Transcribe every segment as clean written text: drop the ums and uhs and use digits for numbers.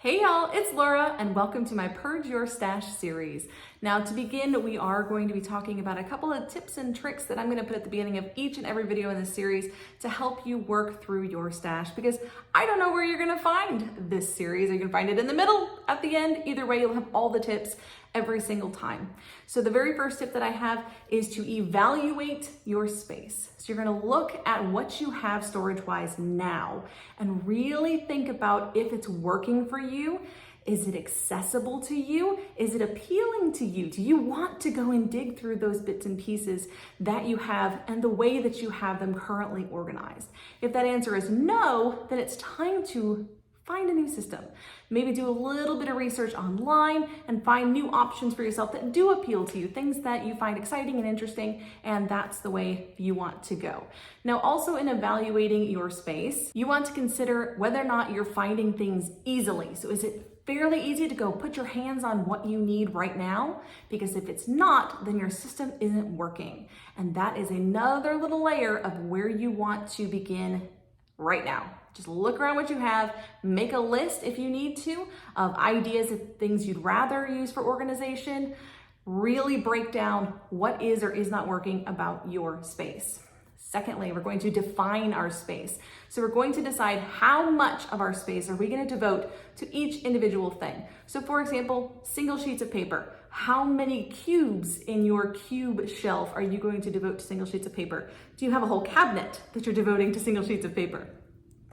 Hey y'all, it's Laura and welcome to my Purge Your Stash series. Now to begin, we are going to be talking about a couple of tips and tricks that I'm going to put at the beginning of each and every video in this series to help you work through your stash, because I don't know where you're going to find this series. Are you going to find it in the middle, at the end? Either way, you'll have all the tips every single time. So the very first tip that I have is to evaluate your space. So you're going to look at what you have storage-wise now and really think about if it's working for you. Is it accessible to you? Is it appealing to you? Do you want to go and dig through those bits and pieces that you have and the way that you have them currently organized? If that answer is no, then it's time to find a new system. Maybe do a little bit of research online and find new options for yourself that do appeal to you, things that you find exciting and interesting, and that's the way you want to go. Now, also in evaluating your space, you want to consider whether or not you're finding things easily. So is it fairly easy to go put your hands on what you need right now? Because if it's not, then your system isn't working. And that is another little layer of where you want to begin right now. Just look around what you have, make a list if you need to of ideas of things you'd rather use for organization. Really break down what is or is not working about your space. Secondly, we're going to define our space. So we're going to decide how much of our space are we going to devote to each individual thing. So for example, single sheets of paper. How many cubes in your cube shelf are you going to devote to single sheets of paper? Do you have a whole cabinet that you're devoting to single sheets of paper?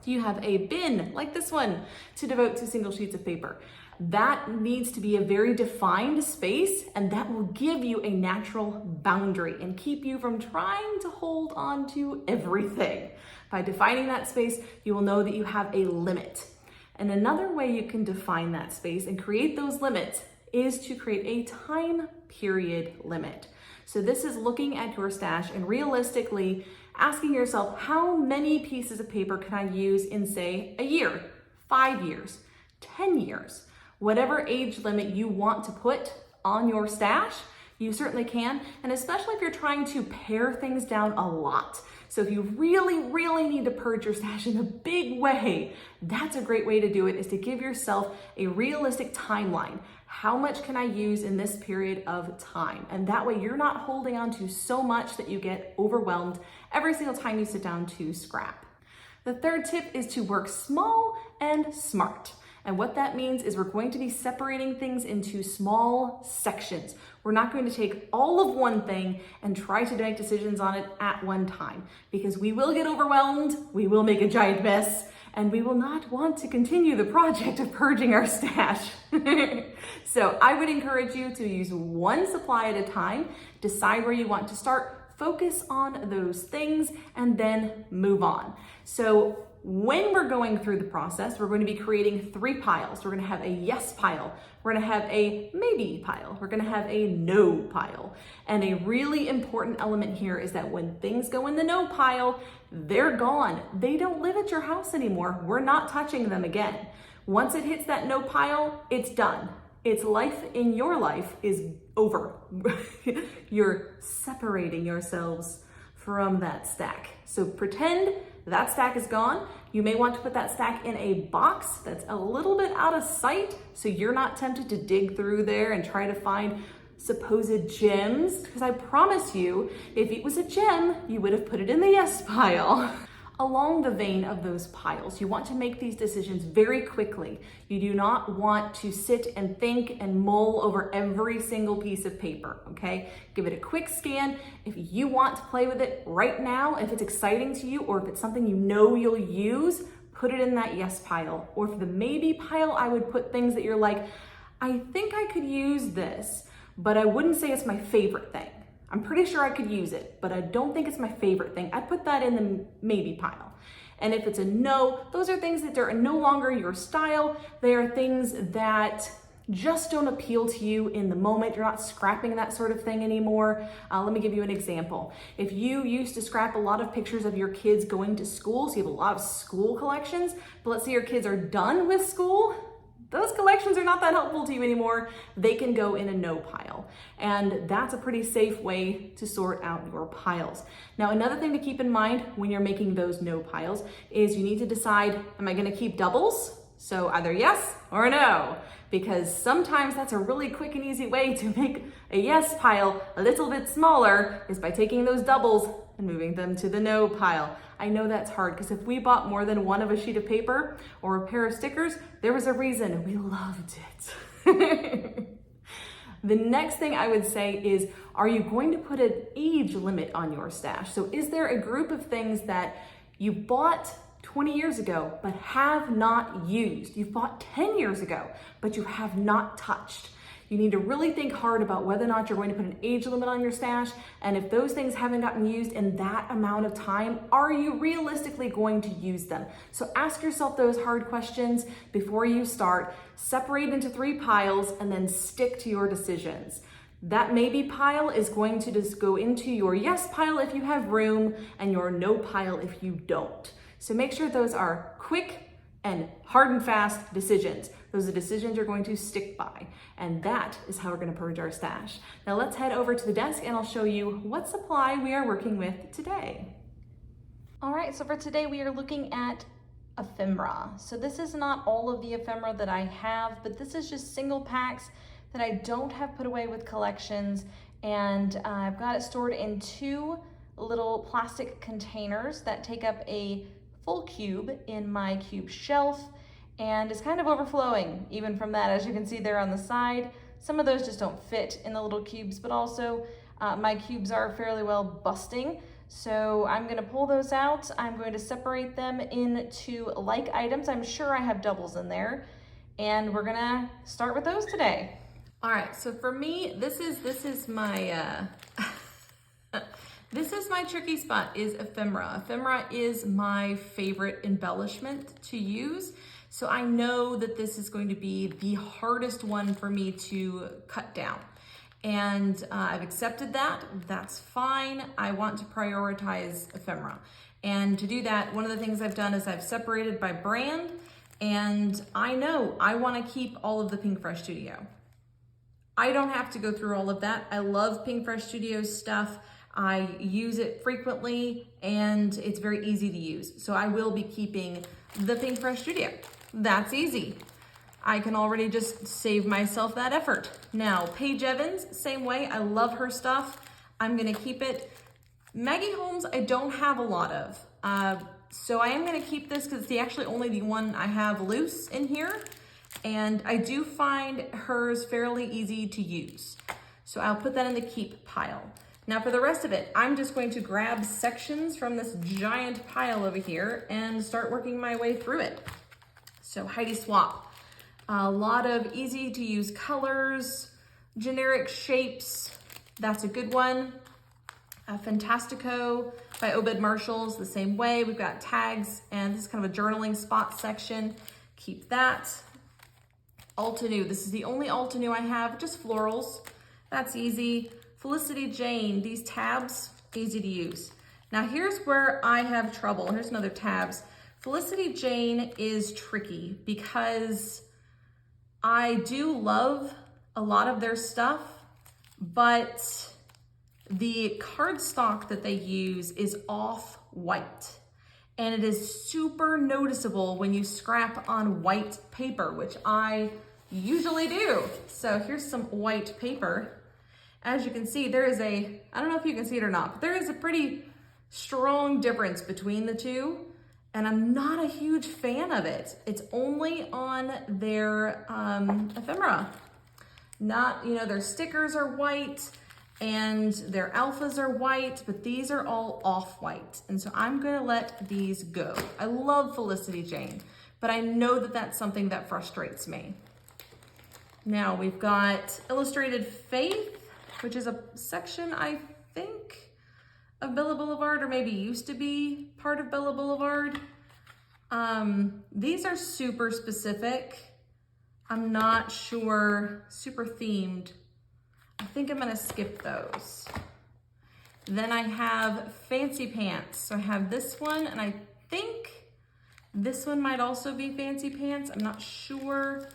Do you have a bin like this one to devote to single sheets of paper? That needs to be a very defined space, and that will give you a natural boundary and keep you from trying to hold on to everything. By defining that space, you will know that you have a limit. And another way you can define that space and create those limits is to create a time period limit. So this is looking at your stash and realistically asking yourself, how many pieces of paper can I use in, say, a year, 5 years, 10 years? Whatever age limit you want to put on your stash, you certainly can. And especially if you're trying to pare things down a lot. So if you really need to purge your stash in a big way, that's a great way to do it, is to give yourself a realistic timeline. How much can I use in this period of time? And that way you're not holding on to so much that you get overwhelmed every single time you sit down to scrap. The third tip is to work small and smart. And what that means is we're going to be separating things into small sections. We're not going to take all of one thing and try to make decisions on it at one time, because we will get overwhelmed, we will make a giant mess, and we will not want to continue the project of purging our stash. So I would encourage you to use one supply at a time, decide where you want to start, focus on those things, and then move on. So when we're going through the process, we're going to be creating 3 piles. We're going to have a yes pile. We're going to have a maybe pile. We're going to have a no pile. And a really important element here is that when things go in the no pile, they're gone. They don't live at your house anymore. We're not touching them again. Once it hits that no pile, it's done. Its life in your life is over. You're separating yourselves from that stack. So pretend that stack is gone. You may want to put that stack in a box that's a little bit out of sight so you're not tempted to dig through there and try to find supposed gems, because I promise you, if it was a gem, you would have put it in the yes pile. Along the vein of those piles, you want to make these decisions very quickly. You do not want to sit and think and mull over every single piece of paper, okay? Give it a quick scan. If you want to play with it right now, if it's exciting to you, or if it's something you know you'll use, put it in that yes pile. Or for the maybe pile, I would put things that you're like, I think I could use this, but I wouldn't say it's my favorite thing. I'm pretty sure I could use it, but I don't think it's my favorite thing. I put that in the maybe pile. And if it's a no, those are things that are no longer your style. They are things that just don't appeal to you in the moment. You're not scrapping that sort of thing anymore. Let me give you an example. If you used to scrap a lot of pictures of your kids going to school, so you have a lot of school collections, but let's say your kids are done with school, those collections are not that helpful to you anymore. They can go in a no pile. And that's a pretty safe way to sort out your piles. Now, another thing to keep in mind when you're making those no piles is you need to decide, am I gonna keep doubles? So either yes or no, because sometimes that's a really quick and easy way to make a yes pile a little bit smaller is by taking those doubles and moving them to the no pile. I know that's hard because if we bought more than one of a sheet of paper or a pair of stickers, there was a reason. We loved it. The next thing I would say is, are you going to put an age limit on your stash? So is there a group of things that you bought 20 years ago, but have not used? You've bought 10 years ago, but you have not touched. You need to really think hard about whether or not you're going to put an age limit on your stash. And if those things haven't gotten used in that amount of time, are you realistically going to use them? So ask yourself those hard questions before you start. Separate into 3 piles and then stick to your decisions. That maybe pile is going to just go into your yes pile if you have room and your no pile if you don't. So make sure those are quick and hard and fast decisions. Those are decisions you're going to stick by. And that is how we're going to purge our stash. Now let's head over to the desk and I'll show you what supply we are working with today. All right, so for today we are looking at ephemera. So this is not all of the ephemera that I have, but this is just single packs that I don't have put away with collections. And I've got it stored in 2 little plastic containers that take up a full cube in my cube shelf. And it's kind of overflowing even from that, as you can see there on the side. Some of those just don't fit in the little cubes, but also my cubes are fairly well busting. So I'm gonna pull those out. I'm going to separate them into like items. I'm sure I have doubles in there. And we're gonna start with those today. All right, so for me, this is my, this is my tricky spot, is ephemera. Ephemera is my favorite embellishment to use. So I know that this is going to be the hardest one for me to cut down. And I've accepted that, that's fine. I want to prioritize ephemera. And to do that, one of the things I've done is I've separated by brand, and I know I wanna keep all of the Pink Fresh Studio. I don't have to go through all of that. I love Pink Fresh Studio's stuff. I use it frequently and it's very easy to use. So I will be keeping the Pink Fresh Studio. That's easy. I can already just save myself that effort. Now, Paige Evans, same way. I love her stuff. I'm gonna keep it. Maggie Holmes, I don't have a lot of. So I am gonna keep this because it's actually only the one I have loose in here. And I do find hers fairly easy to use. So I'll put that in the keep pile. Now for the rest of it, I'm just going to grab sections from this giant pile over here and start working my way through it. So Heidi Swap, a lot of easy to use colors, generic shapes, that's a good one. Fantastico by Obed Marshall's the same way. We've got tags, and this is kind of a journaling spot section. Keep that. Altenew, this is the only Altenew I have, just florals. That's easy. Felicity Jane, these tabs, easy to use. Now here's where I have trouble. Here's another tabs. Felicity Jane is tricky because I do love a lot of their stuff, but the cardstock that they use is off-white. And it is super noticeable when you scrap on white paper, which I usually do. So here's some white paper. As you can see, there is I don't know if you can see it or not, but there is a pretty strong difference between the two. And I'm not a huge fan of it. It's only on their ephemera. Not, their stickers are white and their alphas are white, but these are all off-white. And so I'm gonna let these go. I love Felicity Jane, but I know that that's something that frustrates me. Now we've got Illustrated Faith, which is a section, I think, of Bella Boulevard, or maybe used to be part of Bella Boulevard. These are super specific. I'm not sure, super themed. I think I'm gonna skip those. Then I have Fancy Pants. So I have this one, and I think this one might also be Fancy Pants. I'm not sure.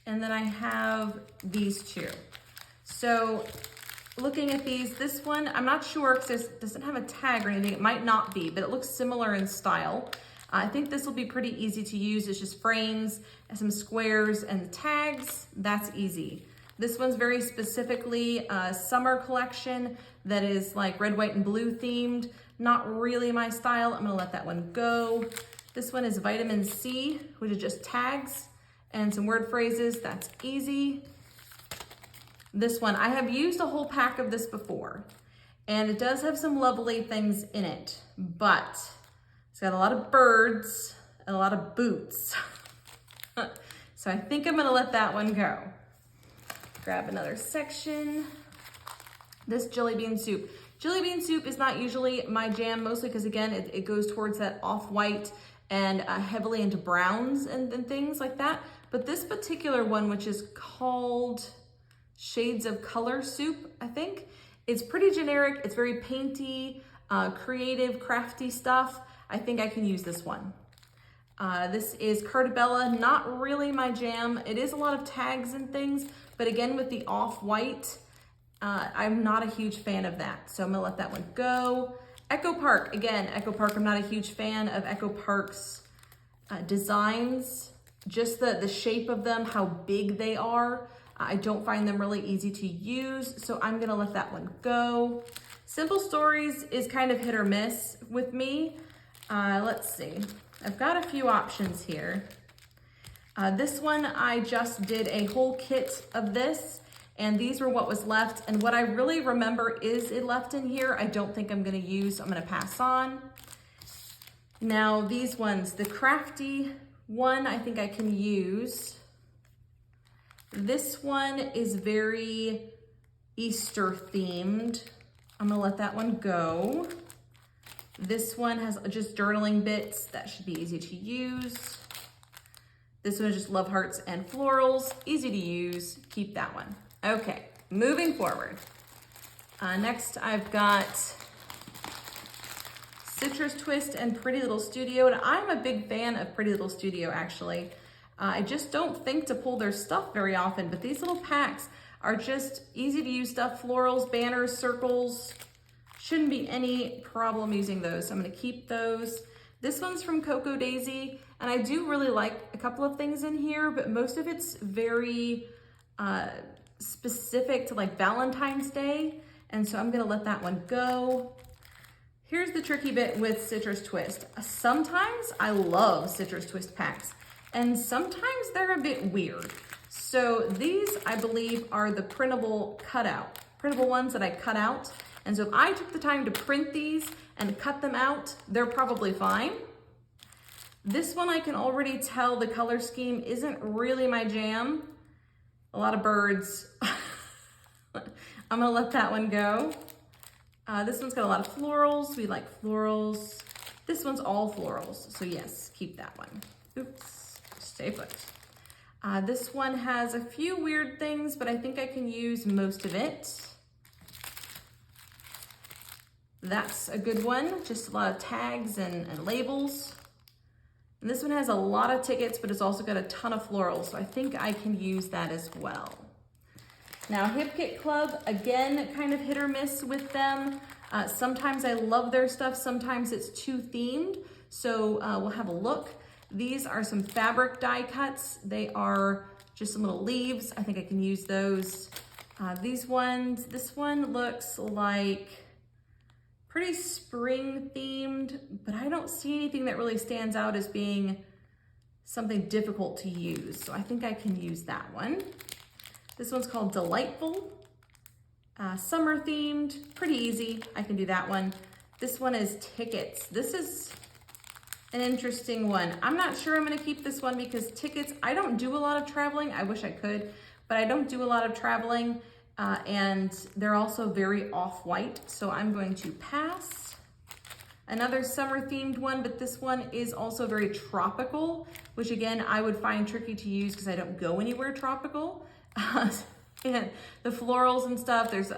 And then I have these two. So looking at these, this one, I'm not sure because it doesn't have a tag or anything. It might not be, but it looks similar in style. I think this will be pretty easy to use. It's just frames and some squares and tags. That's easy. This one's very specifically a summer collection that is like red, white, and blue themed. Not really my style. I'm gonna let that one go. This one is vitamin C, which is just tags and some word phrases. That's easy. This one, I have used a whole pack of this before, and it does have some lovely things in it, but it's got a lot of birds and a lot of boots. So I think I'm gonna let that one go. Grab another section. This jelly bean soup. Jelly bean soup is not usually my jam, mostly because again, it goes towards that off-white and heavily into browns and things like that. But this particular one, which is called Shades of Color Soup, I think, it's pretty generic. It's very painty, creative, crafty stuff. I think I can use this one. This is Cartabella, not really my jam. It is a lot of tags and things, but again, with the off-white, I'm not a huge fan of that. So I'm gonna let that one go. Echo Park, again, Echo Park, I'm not a huge fan of Echo Park's designs. Just the shape of them, how big they are. I don't find them really easy to use, so I'm gonna let that one go. Simple Stories is kind of hit or miss with me. Let's see, I've got a few options here. This one, I just did a whole kit of this, and these were what was left, and what I really remember is it left in here. I don't think I'm gonna use, so I'm gonna pass on. Now these ones, the crafty one, I think I can use. This one is very Easter themed. I'm gonna let that one go. This one has just journaling bits. That should be easy to use. This one is just love hearts and florals. Easy to use, keep that one. Okay, moving forward. Next I've got Citrus Twist and Pretty Little Studio, and I'm a big fan of Pretty Little Studio actually. I just don't think to pull their stuff very often, but these little packs are just easy to use stuff, florals, banners, circles. Shouldn't be any problem using those, so I'm gonna keep those. This one's from Cocoa Daisy, and I do really like a couple of things in here, but most of it's very specific to like Valentine's Day, and so I'm gonna let that one go. Here's the tricky bit with Citrus Twist. Sometimes I love Citrus Twist packs, and sometimes they're a bit weird. So these, I believe, are the printable ones that I cut out. And so if I took the time to print these and cut them out, they're probably fine. This one I can already tell the color scheme isn't really my jam. A lot of birds. I'm gonna let that one go. This one's got a lot of florals. We like florals. This one's all florals, so yes, keep that one. Oops, stay put. This one has a few weird things, but I think I can use most of it. That's a good one, just a lot of tags and labels. And this one has a lot of tickets, but it's also got a ton of florals, so I think I can use that as well. Now, Hip Kit Club, again, kind of hit or miss with them. Sometimes I love their stuff, sometimes it's too themed, so we'll have a look. These are some fabric die cuts. They are just some little leaves. I think I can use those. These ones, this one looks like pretty spring themed, but I don't see anything that really stands out as being something difficult to use. So I think I can use that one. This one's called Delightful. Summer themed, pretty easy. I can do that one. This one is Tickets. This is an interesting one. I'm not sure I'm gonna keep this one because tickets, I don't do a lot of traveling. I wish I could, but I don't do a lot of traveling. And they're also very off-white, so I'm going to pass. Another summer themed one, but this one is also very tropical, which again, I would find tricky to use because I don't go anywhere tropical. And the florals and stuff, there's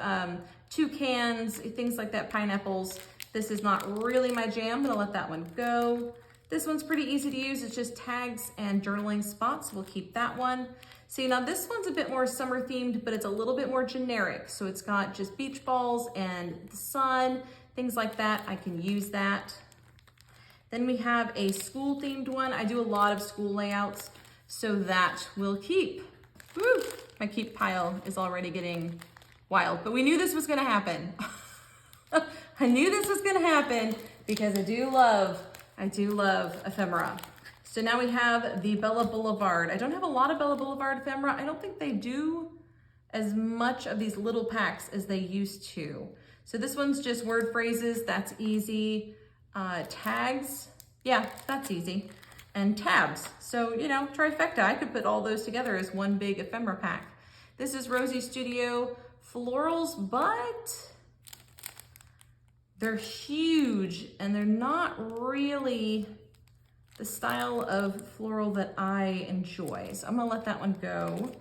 toucans, things like that, pineapples. This is not really my jam. I'm gonna let that one go. This one's pretty easy to use. It's just tags and journaling spots. We'll keep that one. See, now this one's a bit more summer themed, but it's a little bit more generic. So it's got just beach balls and the sun, things like that. I can use that. Then we have a school themed one. I do a lot of school layouts, so that will keep. Woo! My keep pile is already getting wild, but we knew this was gonna happen. I knew this was gonna happen because I do love ephemera. So now we have the Bella Boulevard. I don't have a lot of Bella Boulevard ephemera. I don't think they do as much of these little packs as they used to. So this one's just word phrases, that's easy. Tags, yeah, that's easy. And tabs, so you know, trifecta. I could put all those together as one big ephemera pack. This is Rosie Studio florals, but they're huge and they're not really the style of floral that I enjoy. So I'm gonna let that one go.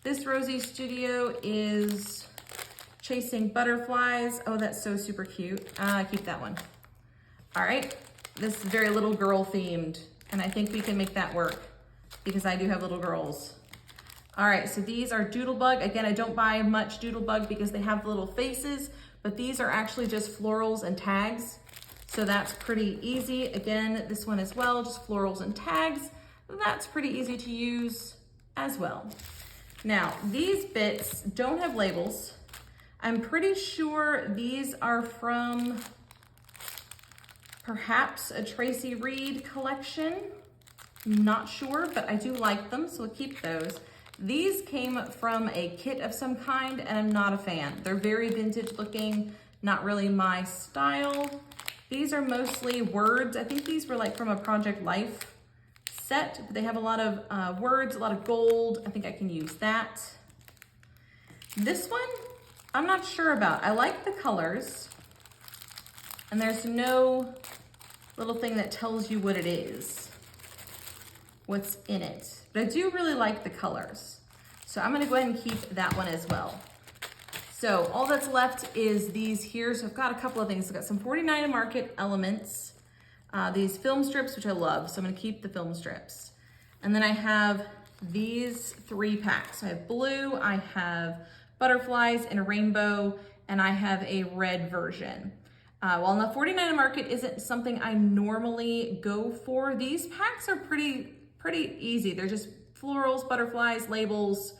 This Rosie Studio is Chasing Butterflies. Oh, that's so super cute. Keep that one. All right, this is very little girl themed, and I think we can make that work because I do have little girls. All right, so these are Doodlebug. Again, I don't buy much Doodlebug because they have little faces, but these are actually just florals and tags. So that's pretty easy. Again, this one as well, just florals and tags. That's pretty easy to use as well. Now, these bits don't have labels. I'm pretty sure these are from perhaps a Tracy Reed collection. Not sure, but I do like them, so we'll keep those. These came from a kit of some kind, and I'm not a fan. They're very vintage looking, not really my style. These are mostly words. I think these were like from a Project Life set, but they have a lot of words, a lot of gold. I think I can use that. This one, I'm not sure about. I like the colors, and there's no little thing that tells you what it is, what's in it. But I do really like the colors. So I'm gonna go ahead and keep that one as well. So all that's left is these here. So I've got a couple of things. I've got some 49 Market elements, these film strips, which I love. So I'm gonna keep the film strips. And then I have these 3 packs. So I have blue, I have butterflies in a rainbow, and I have a red version. While the 49 Market isn't something I normally go for, these packs are pretty easy. They're just florals, butterflies, labels,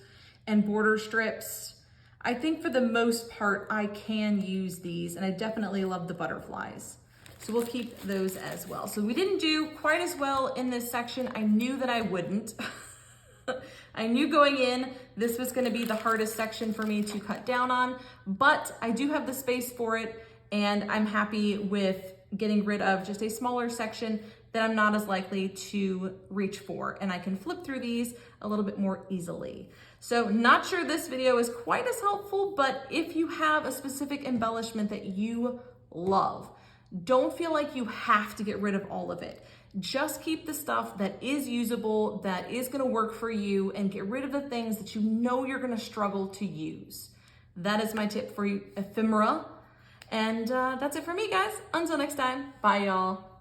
and border strips. I think for the most part, I can use these, and I definitely love the butterflies. So we'll keep those as well. So we didn't do quite as well in this section. I knew that I wouldn't. I knew going in, this was gonna be the hardest section for me to cut down on, but I do have the space for it, and I'm happy with getting rid of just a smaller section that I'm not as likely to reach for, and I can flip through these a little bit more easily. So not sure this video is quite as helpful, but if you have a specific embellishment that you love, don't feel like you have to get rid of all of it. Just keep the stuff that is usable, that is gonna work for you, and get rid of the things that you know you're gonna struggle to use. That is my tip for you, ephemera. And that's it for me, guys. Until next time, bye y'all.